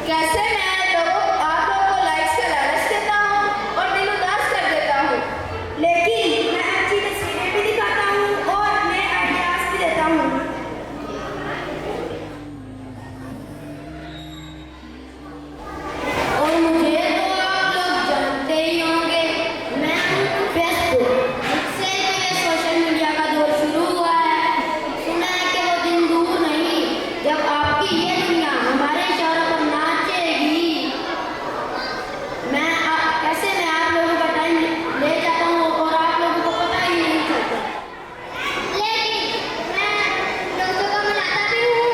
कैसे मैं आप लोगों को लाइक्स का लालच देता हूँ और दिल उदास कर देता हूँ, लेकिन मैं अच्छी तस्वीरें भी दिखाता हूँ और नए आइडियाज भी देता हूँ। और मुझे तो आप लोग जानते ही होंगे, मैं हूँ फेसबुक। मुझसे तो ये सोशल मीडिया का दौर शुरू हुआ है। सुना है कि वो दिन दूर नहीं जब आपकी ये दुनिया हमारे इशारों पर नाचेगी। कैसे मैं आप लोगों का टाइम ले जाता हूँ और आप लोगों को पता ही नहीं चलता। लेकिन मैं दोस्तों को मनाता भी हूँ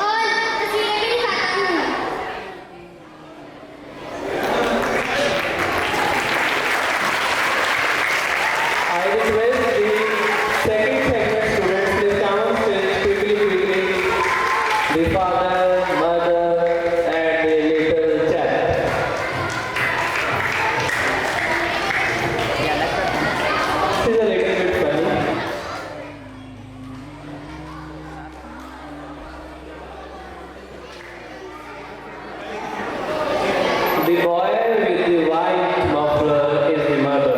और तस्वीरें भी दिखाता हूँ। I request the second segment students please come on stage quickly. The father, mother, and the little child. This is a little bit funny. The boy with the white muffler is the mother.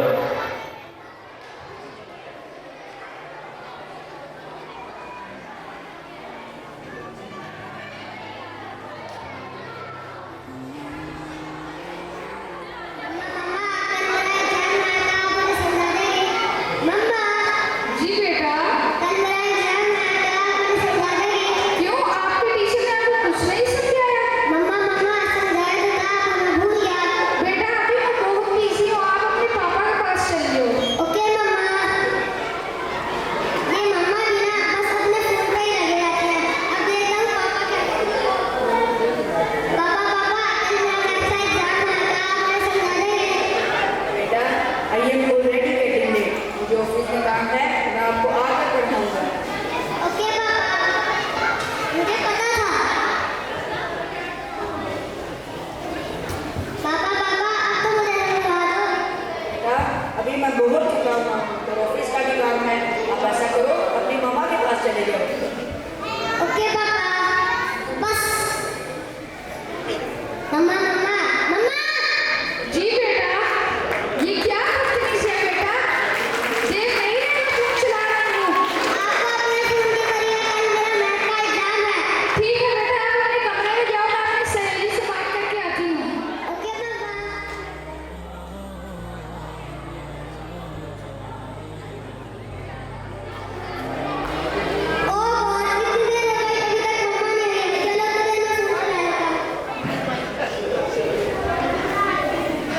जी बेटा, क्यों आपके teacher ने आपको कुछ नहीं समझाया? बेटा अभी मैं बहुत बिजी हूँ, आप अपने पापा के पास चलिए। बेटा आई एम ऑलरेडी वेटिंग है, मुझे ऑफिस में काम है, मैं आपको आकर पढ़ाऊंगा। बेटा अभी मैं बहुत थका हुआ हूँ, तो ऑफिस का भी काम है, आप ऐसा करो अपनी मम्मा के पास चले जाओ। जी बेटा, ये क्या बदतमीजी है बेटा? देख नहीं रहे मैं फोन चला रही हूँ। ठीक है बेटा, आप अपने कमरे में जाओ, मैं अपनी सहेली से बात करके आती हूँ।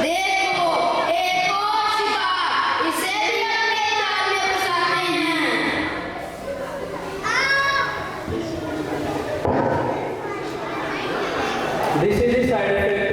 देखो, एक और शिकार, इसे भी अपने जाल में फंसाते हैं। This is the side effect